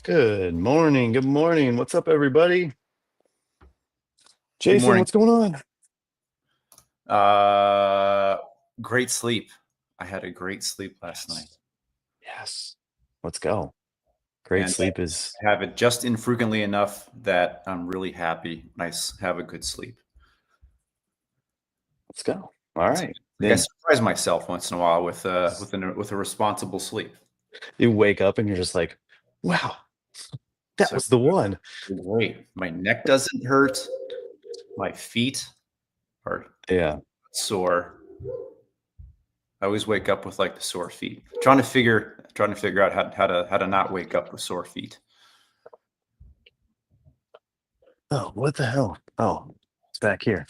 Good morning. Good morning. What's up, everybody? Good Jason, morning. what's going on? Uh, Great sleep. I had a great sleep last night, Yes. Yes. Let's go. Great and sleep is, I have it just infrequently enough that I'm really happy when have a good sleep. let's go. All It's right. like I Then surprise myself once in a while with a responsible sleep. you wake up and you're just like, wow, that So was the one. great. My neck doesn't hurt. My feet are Yeah. sore. I always wake up with like the sore feet. Trying to figure out how to not wake up with sore feet. Oh, what the hell? Oh, it's back here.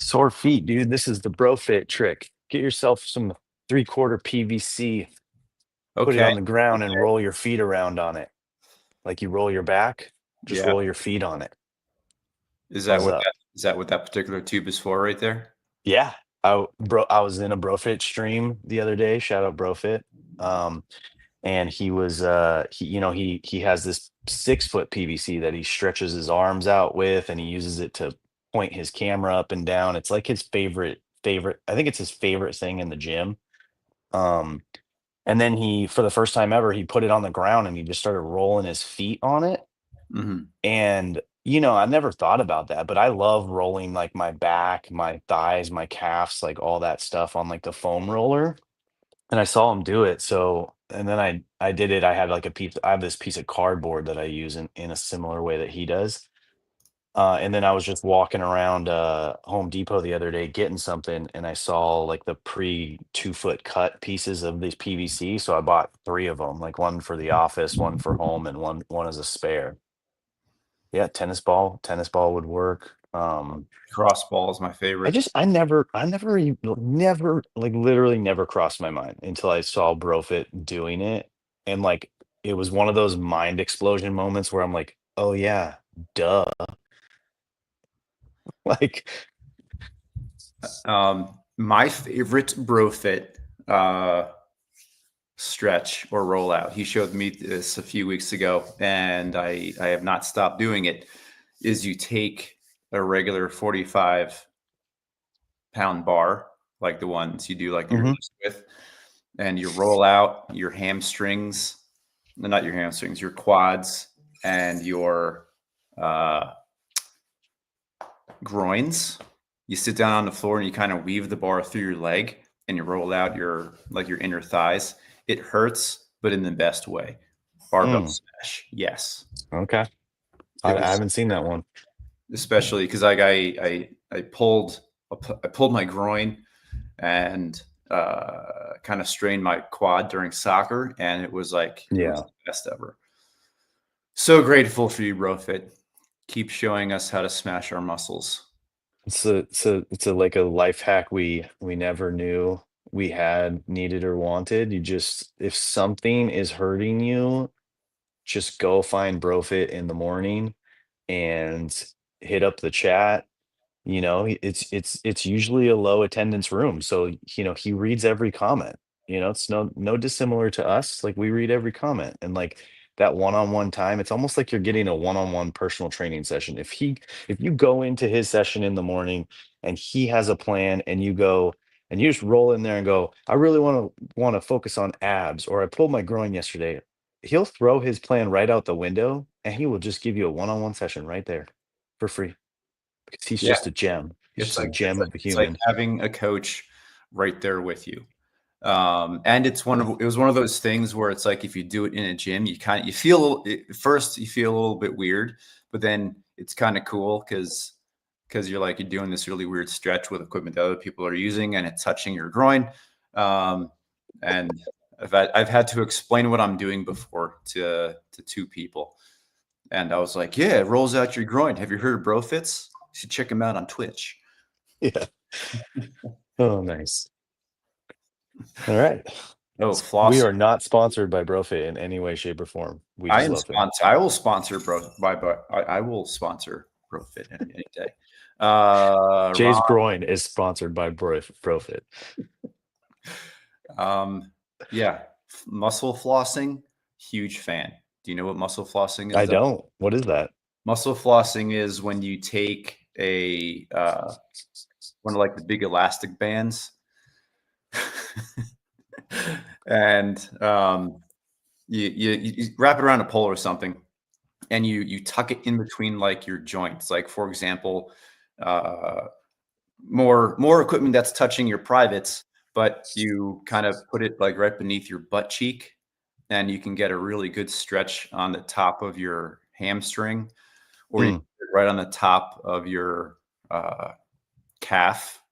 Sore feet, dude. This is the bro fit trick. Get yourself some 3/4 PVC, put it Okay. on the ground and roll your feet around on it. Like you roll your back, just Yeah. roll your feet on it. Is that How's what that? that particular tube is for right there? Yeah. I was in a Brofit stream the other day. Shout out Brofit. Um, and he has this 6 foot PVC that he stretches his arms out with and he uses it to point his camera up and down. It's like his favorite. I think it's his favorite thing in the gym. Um, and then he, for the first time ever, he put it on the ground and he just started rolling his feet on it. Mhm. And, I never thought about that, but I love rolling like my back, my thighs, my calves, like all that stuff on like the foam roller. And I saw him do it. So, and then I did it. I have this piece of cardboard that I use in a similar way that he does. And then I was just walking around Home Depot the other day getting something, and I saw like the pre 2 foot cut pieces of these PVC. So I bought three of them, like one for the office, one for home, and one as a spare. Yeah, tennis ball would work. Crossball is my favorite. Never, like literally never crossed my mind until I saw Brofit doing it. And like, it was one of those mind explosion moments where I'm like, oh yeah, duh. Like, My favorite BroFit uh, stretch or rollout, he showed me this a few weeks ago, and I have not stopped doing it, is you take a regular 45-pound bar, like the ones you do like your mhm, lifts with, and you roll out your hamstrings, no, not your hamstrings, your quads and your uh, groins. You sit down on the floor and you kind of weave the bar through your leg and you roll out your inner thighs. It hurts, but in the best way. Barbell mm, smash. Yes. okay. It I was haven't seen that one. especially because I pulled my groin and kind of strained my quad during soccer, and it was Yeah. the best ever. So grateful for you, BroFit. Keep showing us how to smash our muscles. It's a like a life hack we never knew we had, needed, or wanted. You just, if something is hurting you, just go find Brofit in the morning and hit up the chat. It's usually a low attendance room, so he reads every comment. It's no dissimilar to us. Like, we read every comment, and like that one-on-one time, it's almost like you're getting a one-on-one personal training session. If you go into his session in the morning and he has a plan, and you go and you just roll in there and go, I really want to focus on abs, or I pulled my groin yesterday. He'll throw his plan right out the window and he will just give you a one-on-one session right there for free, because he's Yeah. just a gem. He's It's just a like it's gem like of a it's like human. having a coach right there with you. And it was one of those things where it's like if you do it in a gym, you feel at first you feel a little bit weird, but then it's kind of cool because you're doing this really weird stretch with equipment that other people are using, and it's touching your groin. Um, and I've had to explain what I'm doing before to two people, and I was like, "Yeah, it rolls out your groin. Have you heard of BroFits? You should check them out on Twitch." Yeah. Oh, nice. All right. Oh, We floss. are not sponsored by Brofit in any way, shape, or form. We I just am love him. sponsor. I will sponsor I will sponsor BroFit any day. Jay's Ron, groin is sponsored by Brofit. yeah, muscle flossing, huge fan. Do you know what muscle flossing is? I don't. What is that? Muscle flossing is when you take a one of like the big elastic bands, and you wrap it around a pole or something, and you tuck it in between like your joints. Like for example, uh, more equipment that's touching your privates, but you kind of put it like right beneath your butt cheek, and you can get a really good stretch on the top of your hamstring, or you can Mm. put it right on the top of your calf,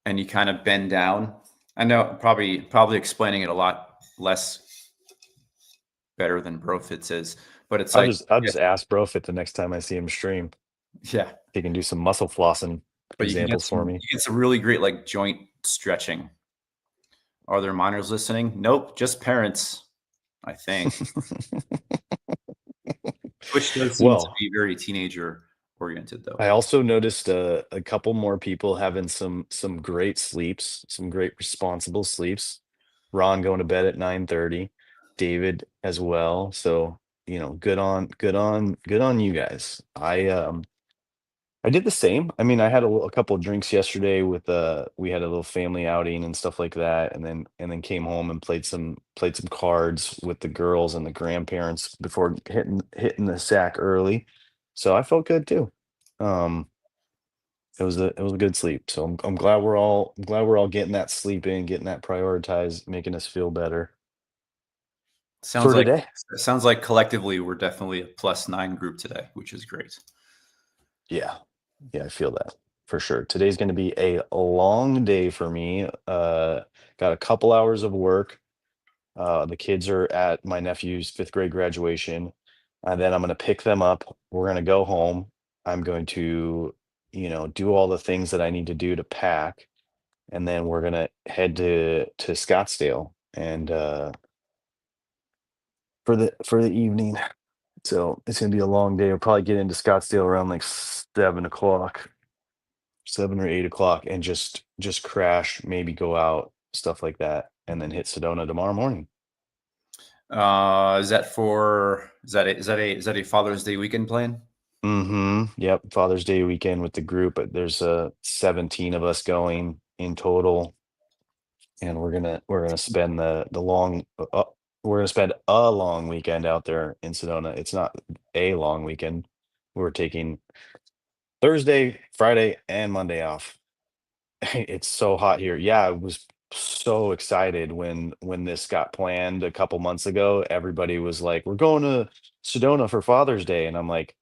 and you kind of bend down. I know probably explaining it a lot less better than BroFits is, but it's like I'll yeah, just ask Brofit the next time I see him stream. yeah. He can do some muscle flossing But examples for me. you get some really great like joint stretching. Are there minors listening? Nope, just parents, I think. Twitch does seem to Well, be very teenager oriented though. I also noticed a couple more people having some great sleeps, some great responsible sleeps. Ron going to bed at 9:30, David as well. So, good on you guys. I did the same. I mean, I had a couple of drinks yesterday with we had a little family outing and stuff like that, and then came home and played some cards with the girls and the grandparents before hitting the sack early. So I felt good too. Um, it was a good sleep. So I'm glad we're all getting that sleep in, getting that prioritized, making us feel better Sounds for like today. sounds like collectively we're definitely a +9 group today, which is great. Yeah. Yeah, I feel that for sure. Today's gonna be a long day for me. Got a couple hours of work. The kids are at my nephew's 5th grade graduation, and then I'm gonna pick them up. We're gonna go home. I'm going to, do all the things that I need to do to pack, and then we're gonna head to Scottsdale and for the evening. So it's gonna be a long day. I'll probably get into Scottsdale around like 7 o'clock. 7 or 8 o'clock, and just crash, maybe go out, stuff like that, and then hit Sedona tomorrow morning. Is that for is that a Father's Day weekend plan? Yep, Father's Day weekend with the group, but there's 17 of us going in total, and we're gonna spend the long we're gonna spend a long weekend out there in Sedona. It's not a long weekend. We're taking Thursday, Friday, and Monday off. It's so hot here. Yeah, I was so excited when this got planned a couple months ago. Everybody was like, "We're going to Sedona for Father's Day." And I'm like,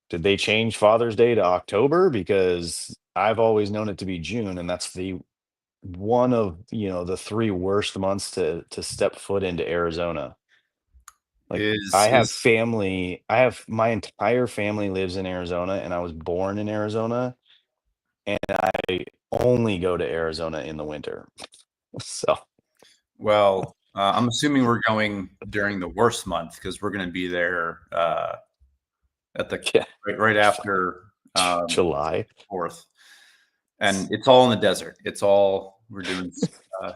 "Did they change Father's Day to October? Because I've always known it to be June, and that's the one of, the 3 worst months to step foot into Arizona." Like, Is I have my entire family lives in Arizona, and I was born in Arizona, and I only go to Arizona in the winter. So, well, I'm assuming we're going during the worst month because we're gonna be there, at the yeah, right after, July. 4th, and it's all in the desert. We're doing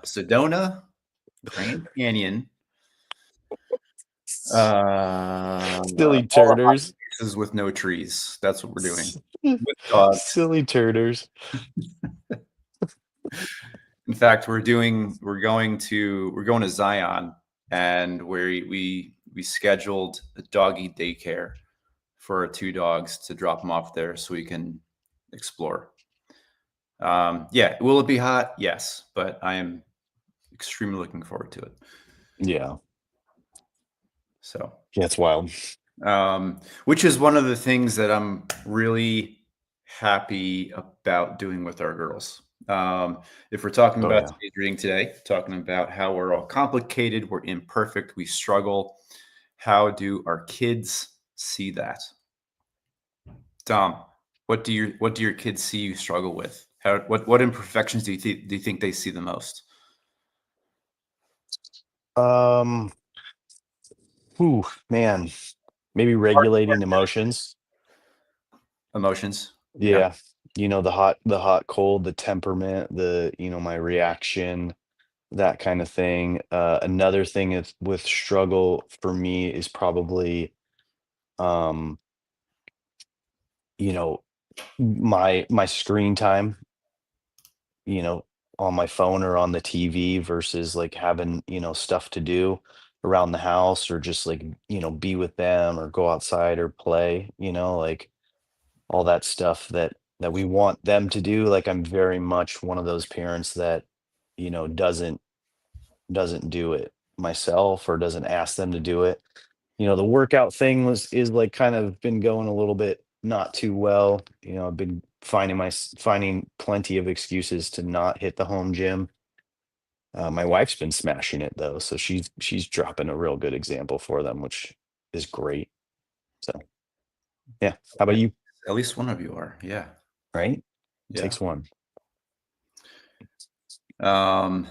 Sedona, Grand Canyon, Silly all the hot turders. places with no trees. That's what we're doing S with dogs. Silly turders. In fact, we're going to Zion, and we scheduled a doggy daycare for our 2 dogs to drop them off there so we can explore. Yeah, will it be hot? Yes, but I am extremely looking forward to it. Yeah. So, Yeah, it's wild. which is one of the things that I'm really happy about doing with our girls. If we're talking Oh, about yeah. today's reading today, talking about how we're all complicated, we're imperfect, we struggle. How do our kids see that? Dom, what do your kids see you struggle with? What imperfections do you think they see the most? Um, Ooh, man, maybe regulating emotions. Emotions. Yeah. Yeah. The hot, cold, the temperament, my reaction. that kind of thing. Another thing is with struggle for me is probably, um, you know, my screen time, you know, on my phone or on the TV versus like having, stuff to do around the house or just like, be with them or go outside or play, like all that stuff that we want them to do. Like I'm very much one of those parents that, doesn't do it myself or doesn't ask them to do it. The workout thing is like kind of been going a little bit not too well. I've been finding plenty of excuses to not hit the home gym. My wife's been smashing it though, so she's dropping a real good example for them, which is great. So yeah, how about you? At least one of you are. Yeah. Right? Yeah. Takes one. Um,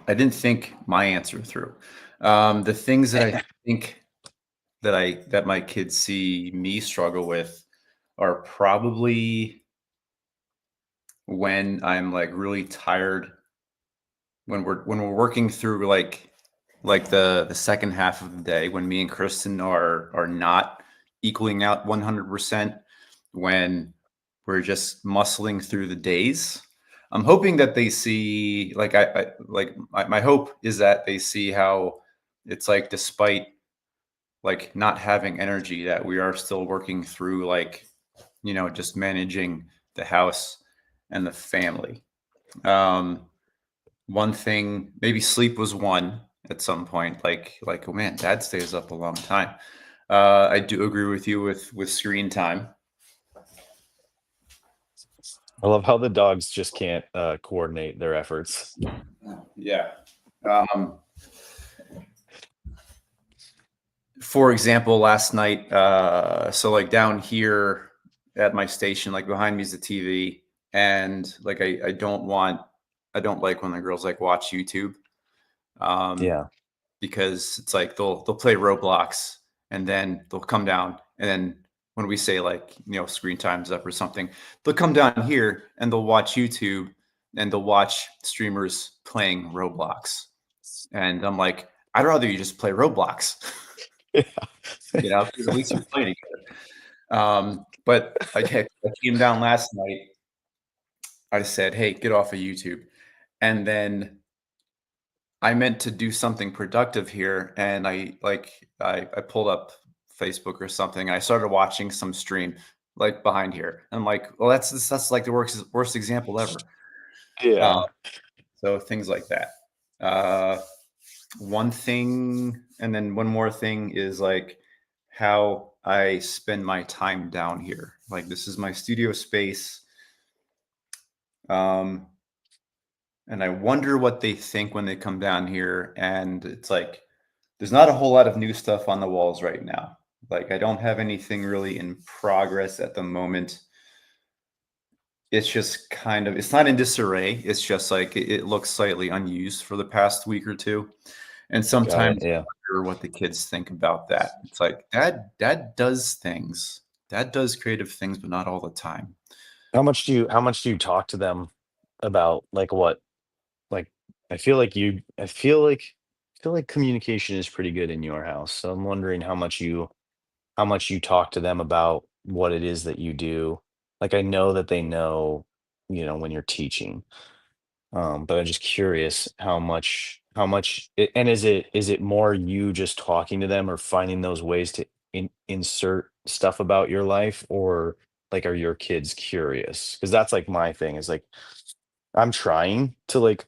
I didn't think my answer through. The things that I think that my kids see me struggle with are probably when I'm like really tired, when we're working through like the second half of the day, when me and Kristen are not equaling out 100%, when we're just muscling through the days. I'm hoping that they see like my hope is that they see how it's like despite like not having energy that we are still working through like just managing the house and the family. Um one thing, maybe sleep was one at some point, like oh man, dad stays up a long time. I do agree with you with screen time. I love how the dogs just can't coordinate their efforts. Yeah. Um, for example, last night, so like down here at my station, like behind me is the TV, and like I don't like when the girls like watch YouTube, um, Yeah. because it's like they'll play Roblox and then they'll come down and then when we say like screen time's up or something, they'll come down here and they'll watch YouTube and they'll watch streamers playing Roblox, and I'm like, I'd rather you just play Roblox. Yeah. Because at least you're playing together. But I came down last night. I said, "Hey, get off of YouTube," and then I meant to do something productive here, and I pulled up Facebook or something. And I started watching some stream like behind here. And I'm like, well, that's like the worst example ever. Uh, Yeah. so things like that. Uh, one thing, and then one more thing is like how I spend my time down here. Like this is my studio space. Um, and I wonder what they think when they come down here. And it's like there's not a whole lot of new stuff on the walls right now. Like I don't have anything really in progress at the moment. It's just kind of it's not in disarray. It's just like it looks slightly unused for the past week or two. And Got it. sometimes Yeah. I wonder what the kids think about that. It's like dad does things. Dad does creative things, but not all the time. How much do you talk to them about like what like I feel like communication is pretty good in your house. So I'm wondering how much you talk to them about what it is that you do. Like I know that they know, when you're teaching. But I'm just curious and is it more you just talking to them or finding those ways to insert stuff about your life, or like are your kids curious? Because that's like my thing is like I'm trying to like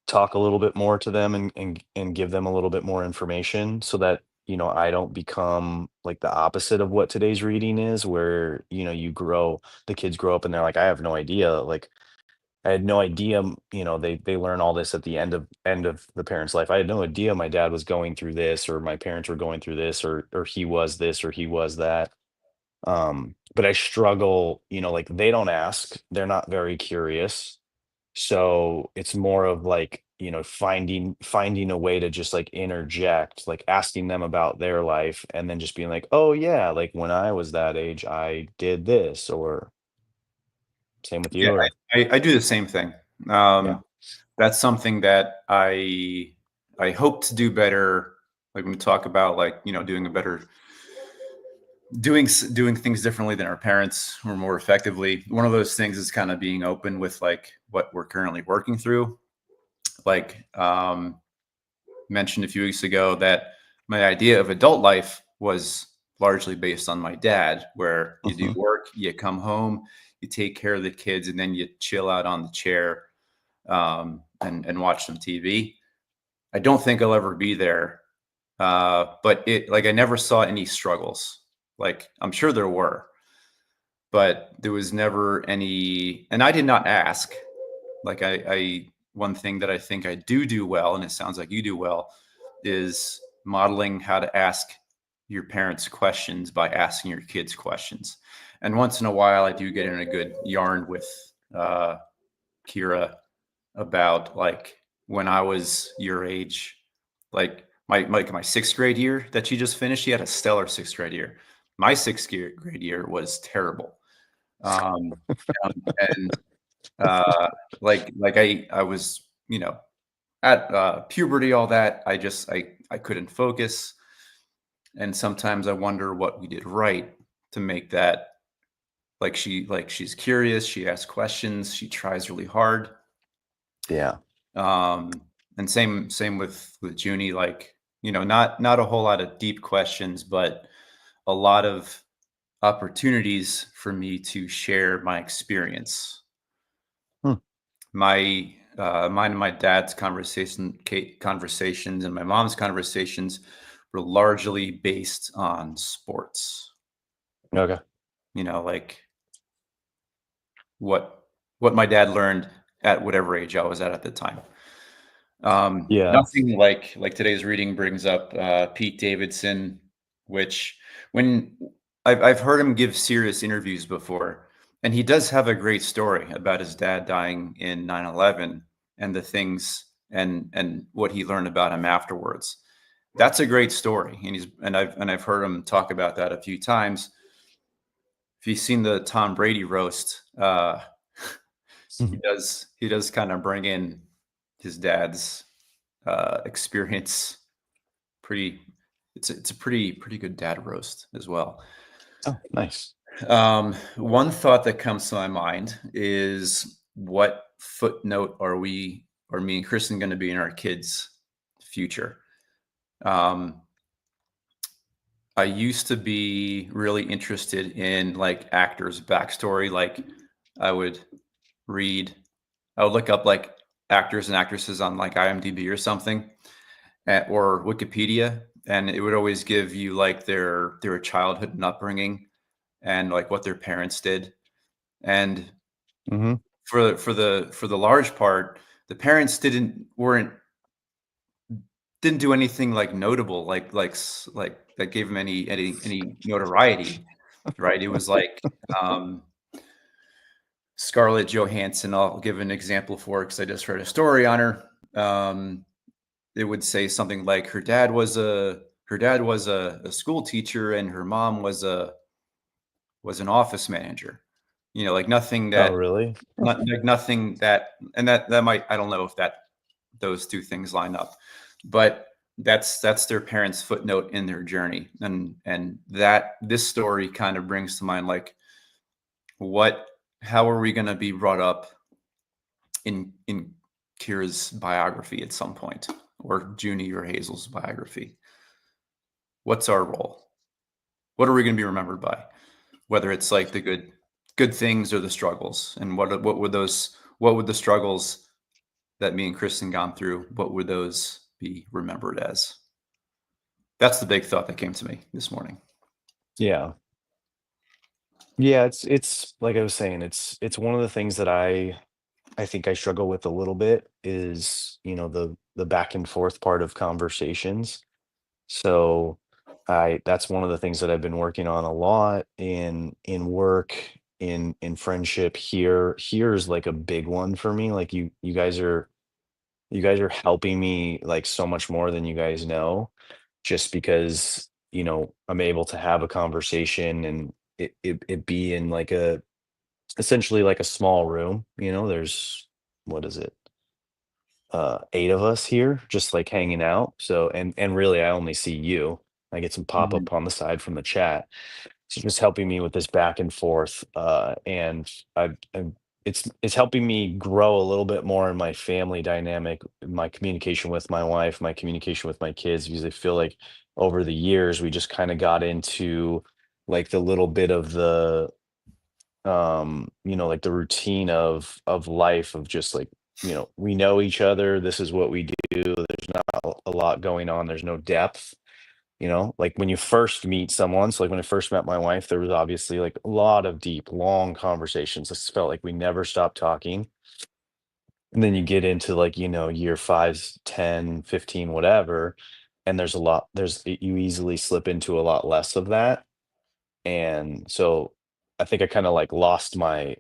talk a little bit more to them and give them a little bit more information so that I don't become like the opposite of what today's reading is, where the kids grow up and they're like, I have no idea, like I had no idea, they learn all this at the end of the parent's life. I had no idea my dad was going through this, or my parents were going through this, or he was this, or he was that. But I struggle, like they don't ask, they're not very curious. So it's more of like, finding a way to just like interject, like asking them about their life and then just being like, oh yeah, like when I was that age, I did this, or same with Yeah, you, or I do the same thing. yeah. That's something that I hope to do better. Like when we talk about like, you know, doing a better doing things differently than our parents or more effectively. One of those things is kind of being open with like what we're currently working through. Like mentioned a few weeks ago that my idea of adult life was largely based on my dad, where you do Hmm. work, you come home, you take care of the kids, and then you chill out on the chair and watch some TV. I don't think I'll ever be there, but it like I never saw any struggles. Like I'm sure there were, but there was never any, and I did not ask. Like I one thing that I think I do well, and it sounds like you do well, is modeling how to ask your parents questions by asking your kids questions. And once in a while, I do get in a good yarn with uh, Kira about like when I was your age, like my sixth grade year that she just finished. She had a stellar sixth grade year. My grade year was terrible. Um, and like I was, you know, at puberty, all that. I couldn't focus, and sometimes I wonder what we did right to make that like she's curious, she asks questions, she tries really hard. Yeah. Um, and same with Junie, like, you know, not a whole lot of deep questions, but a lot of opportunities for me to share my experience. Hmm. Mine and my dad's conversations and my mom's conversations were largely based on sports. Okay. You know, like what what my dad learned at whatever age I was at the time. Yeah. Nothing like today's reading brings up Pete Davidson, which when I've heard him give serious interviews before, and he does have a great story about his dad dying in 9/11 and the things and what he learned about him afterwards. That's a great story, and I've heard him talk about that a few times. If you've seen the Tom Brady roast, he does kind of bring in his dad's experience. Pretty, it's a pretty good dad roast as well. Oh, nice. One thought that comes to my mind is what footnote are me and Kristen going to be in our kids' future? Um, I used to be really interested in like actors' backstory. Like I would read, I would look up like actors and actresses on like IMDb or something, or Wikipedia, and it would always give you like their childhood and upbringing and like what their parents did. And Hmm. for the large part, the parents didn't do anything like notable, like that gave them any notoriety, right? It was like um, Scarlett Johansson. I'll give an example for it because I just read a story on her. It would say something like her dad was a school teacher and her mom was an office manager. You know, like nothing Oh, that really? not like nothing that and that might I don't know if that those two things line up, but that's their parents' footnote in their journey, and that this story kind of brings to mind like what how are we going to be brought up in Kira's biography at some point or Junie or Hazel's biography? What's our role? What are we going to be remembered by? Whether it's like the good things or the struggles, and what would the struggles that me and Kristen gone through, what would those be remembered as? That's the big thought that came to me this morning. Yeah. Yeah, it's like I was saying, it's one of the things that I think I struggle with a little bit is, the back and forth part of conversations. So I that's one of the things that I've been working on a lot in work, in friendship here. Here's like a big one for me. Like you guys are helping me like so much more than you guys know, just because, I'm able to have a conversation and it be in like a essentially like a small room. There's what is it? 8 of us here just like hanging out. So and really I only see you. I get some pop Mhm. up on the side from the chat. So just helping me with this back and forth, and I'm it's helping me grow a little bit more in my family dynamic, my communication with my wife, my communication with my kids, because I feel like over the years we just kind of got into like the little bit of the like the routine of life of just like, we know each other, this is what we do. There's not a lot going on, there's no depth. Like when you first meet someone, so like when I first met my wife, there was obviously like a lot of deep, long conversations. It felt like we never stopped talking. And then you get into like, year 5, 10, 15, whatever. And you easily slip into a lot less of that. And so I think I kind of like lost my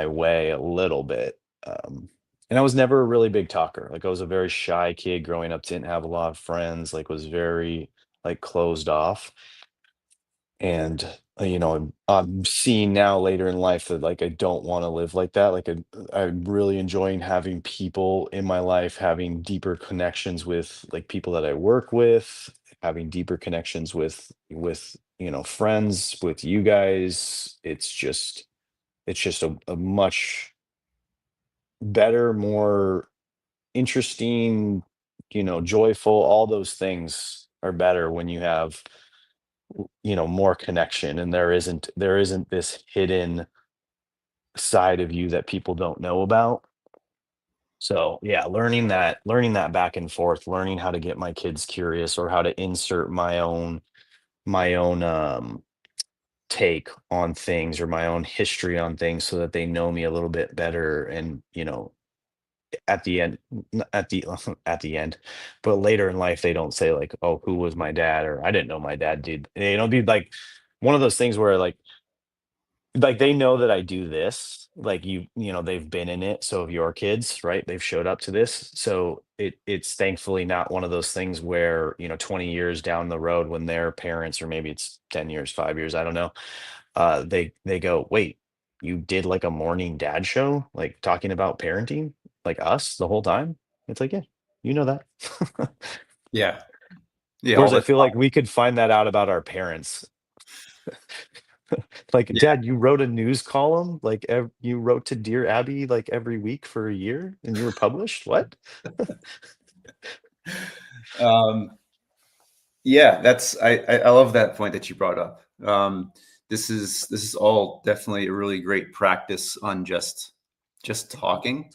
way a little bit. And I was never a really big talker. Like I was a very shy kid growing up, didn't have a lot of friends, like was very like closed off. And I'm seeing now later in life that like I don't want to live like that. Like I'm really enjoying having people in my life, having deeper connections with like people that I work with, having deeper connections with friends, with you guys. It's just a much better, more interesting, joyful. All those things are better when you have more connection, and there isn't this hidden side of you that people don't know about. So yeah, learning that back and forth, learning how to get my kids curious, or how to insert my own take on things, or my own history on things, so that they know me a little bit better. And at the end, at the at the end, but later in life they don't say like, oh, who was my dad, or I didn't know my dad, dude. Be like one of those things where like they know that I do this, like they've been in it. So if your kids, right, they've showed up to this. So it's thankfully not one of those things where 20 years down the road, when their parents, or maybe it's 10 years, 5 years, I don't know, they go, wait, you did like a morning dad show, like talking about parenting, like us the whole time. It's like, yeah, you know that. Yeah. Yeah. All Whereas I the feel like we could find that out about our parents. Like, yeah. Dad, you wrote a news column, like you wrote to Dear Abby like every week for a year, and you were published. What? Um, yeah, I love that point that you brought up. This is all definitely a really great practice on just talking.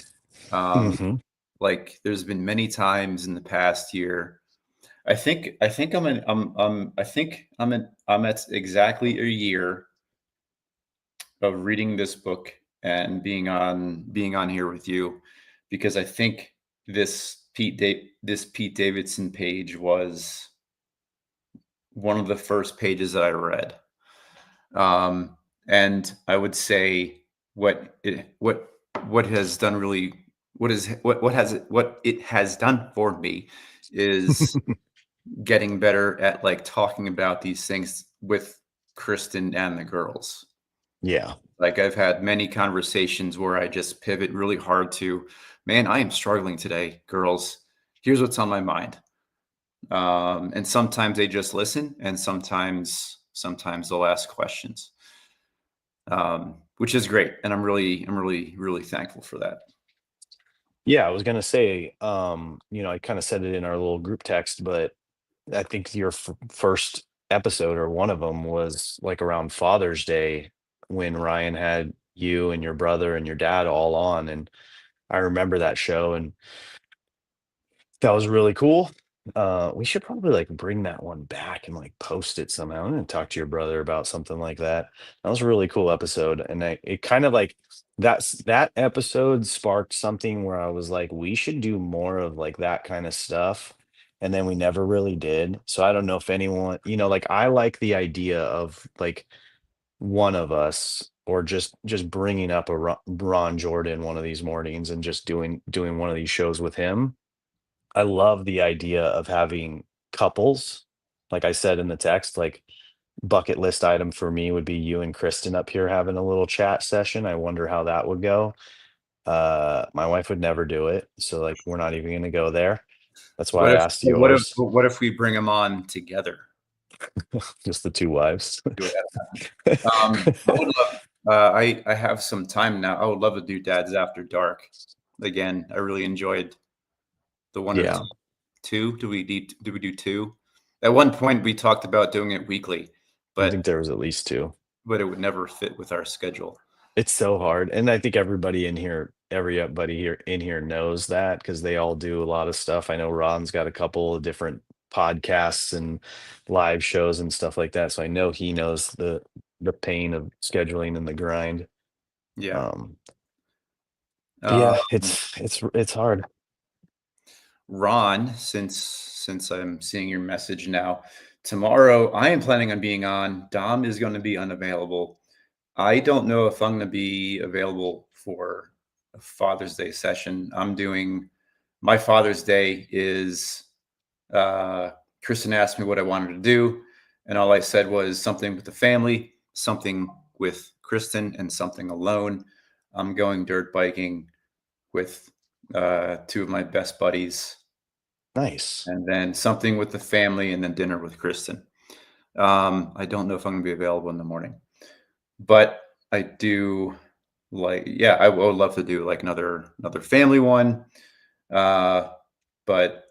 Um, Hmm. like there's been many times in the past year. I think I'm at exactly a year of reading this book and being on here with you, because I think this Pete Davidson page was one of the first pages that I read. And I would say what has done really what it has done for me is getting better at like talking about these things with Kristen and the girls. Yeah. Like I've had many conversations where I just pivot really hard to, man, I am struggling today, girls. Here's what's on my mind. And sometimes they just listen, and sometimes they'll ask questions, which is great, and I'm really thankful for that. Yeah, I was gonna say, I kind of said it in our little group text, but I think your first episode, or one of them, was like around Father's Day, when Ryan had you and your brother and your dad all on, and I remember that show, and that was really cool. We should probably like bring that one back and like post it somehow. I'm gonna talk to your brother about something like that. That was a really cool episode, and it kind of like that episode sparked something where I was like, we should do more of like that kind of stuff, and then we never really did. So I don't know if anyone, like I like the idea of like one of us, or just bringing up a Ron Jordan one of these mornings, and just doing one of these shows with him. I love the idea of having couples. Like I said in the text, like bucket list item for me would be you and Kristen up here having a little chat session. I wonder how that would go. My wife would never do it, so like we're not even gonna go there. That's why I asked What if yours. what if we bring them on together? Just the two wives. Do it. I would love. I have some time now. I would love to do Dads After Dark again. I really enjoyed the one or Yeah, two. Do we do two? At one point, we talked about doing it weekly, I think but there was at least two. it would never fit with our schedule. It's so hard, and I think everybody here in here knows that because they all do a lot of stuff. I know Ron's got a couple of different podcasts and live shows and stuff like that, so I know he knows the pain of scheduling and the grind. Yeah. Um, but Uh, yeah, it's hard. Ron, since I'm seeing your message now, tomorrow I am planning on being on. Dom is going to be unavailable. I don't know if I'm going to be available for a Father's Day session. I'm doing my Father's Day is Kristen asked me what I wanted to do, and all I said was something with the family, something with Kristen, and something alone. I'm going dirt biking with two of my best buddies, Nice. and then something with the family, and then dinner with Kristen. I don't know if I'm going to be available in the morning, but I do yeah, I would love to do like another family one. Uh, but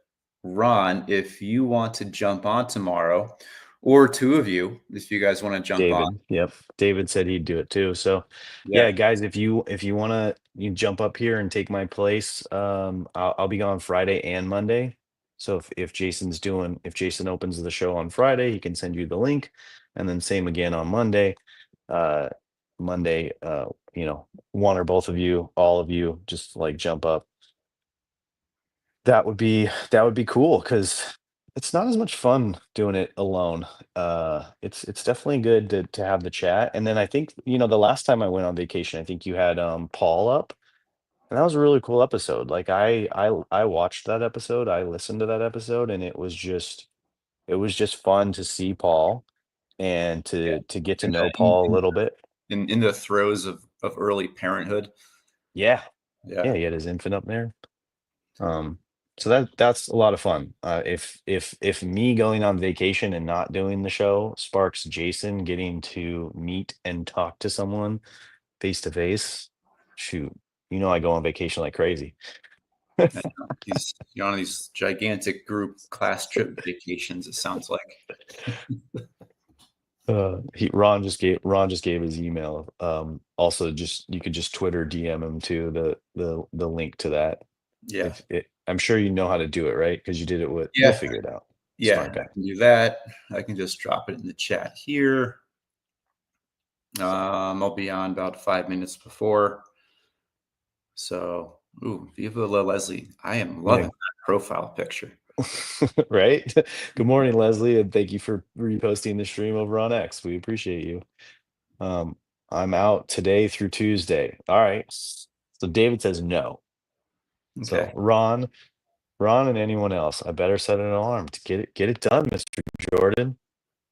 Ron, if you want to jump on tomorrow, or two of you, if you guys want to jump on, David. Yep. David said he'd do it too. So yeah, yeah, guys, if you wanna you jump up here and take my place, I'll be gone Friday and Monday. So if Jason opens the show on Friday, he can send you the link. And then same again on Monday. Uh Monday, one or both of you, all of you, just like jump up. That would be cool because it's not as much fun doing it alone. It's definitely good to have the chat, and then I think, the last time I went on vacation, I think you had, Paul up, and that was a really cool episode. Like, I watched that episode, I listened to that episode, and it was just fun to see Paul and yeah, to get to in know Paul a little bit. in the throes of early parenthood, Yeah. yeah, Yeah, he had his infant up there. Um, so that's a lot of fun. If me going on vacation and not doing the show sparks Jason getting to meet and talk to someone face to face, shoot, I go on vacation like crazy. and, he's you're on these gigantic group class trip vacations. It sounds like, Ron just gave his email. Also, just you could just Twitter DM him too the link to that. yeah, I'm sure you know how to do it, right? Because you did it with you'll yeah, figure it out. yeah. Smart I guy. can do that. I can just drop it in the chat here. I'll be on about 5 minutes before. So, ooh, Viva La Leslie. I am loving Yeah. that profile picture. Right? Good morning, Leslie, and thank you for reposting the stream over on X. We appreciate you. Um, I'm out today through Tuesday. All right. So David says no. So Okay. Ron and anyone else, I better set an alarm to get it done, Mr. Jordan.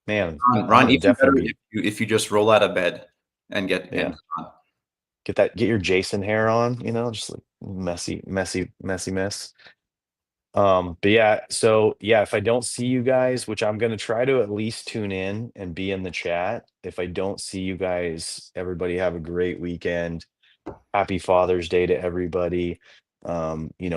Man, I'm Ron, gonna even better definitely be if you just roll out of bed and get yeah. and on. Get your Jason hair on, just like messy, messy, messy mess. But yeah, so yeah, if I don't see you guys, which I'm gonna try to at least tune in and be in the chat. If I don't see you guys, everybody have a great weekend. Happy Father's Day to everybody.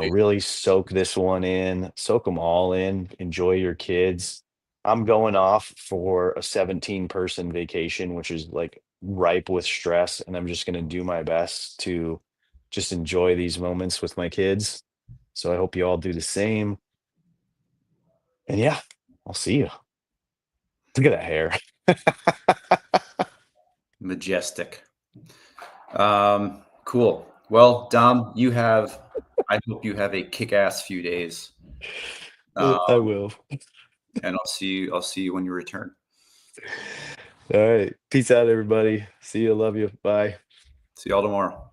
Really soak this one in, soak them all in, enjoy your kids. I'm going off for a 17-person vacation, which is like ripe with stress, and I'm just gonna do my best to just enjoy these moments with my kids. So I hope you all do the same. And yeah, I'll see you. Look at that hair. Majestic. Cool. Well, Dom, I hope you have a kick-ass few days. Um, I will. and I'll see you when you return. All right. Peace out, everybody. See you. Love you. Bye. See y'all tomorrow.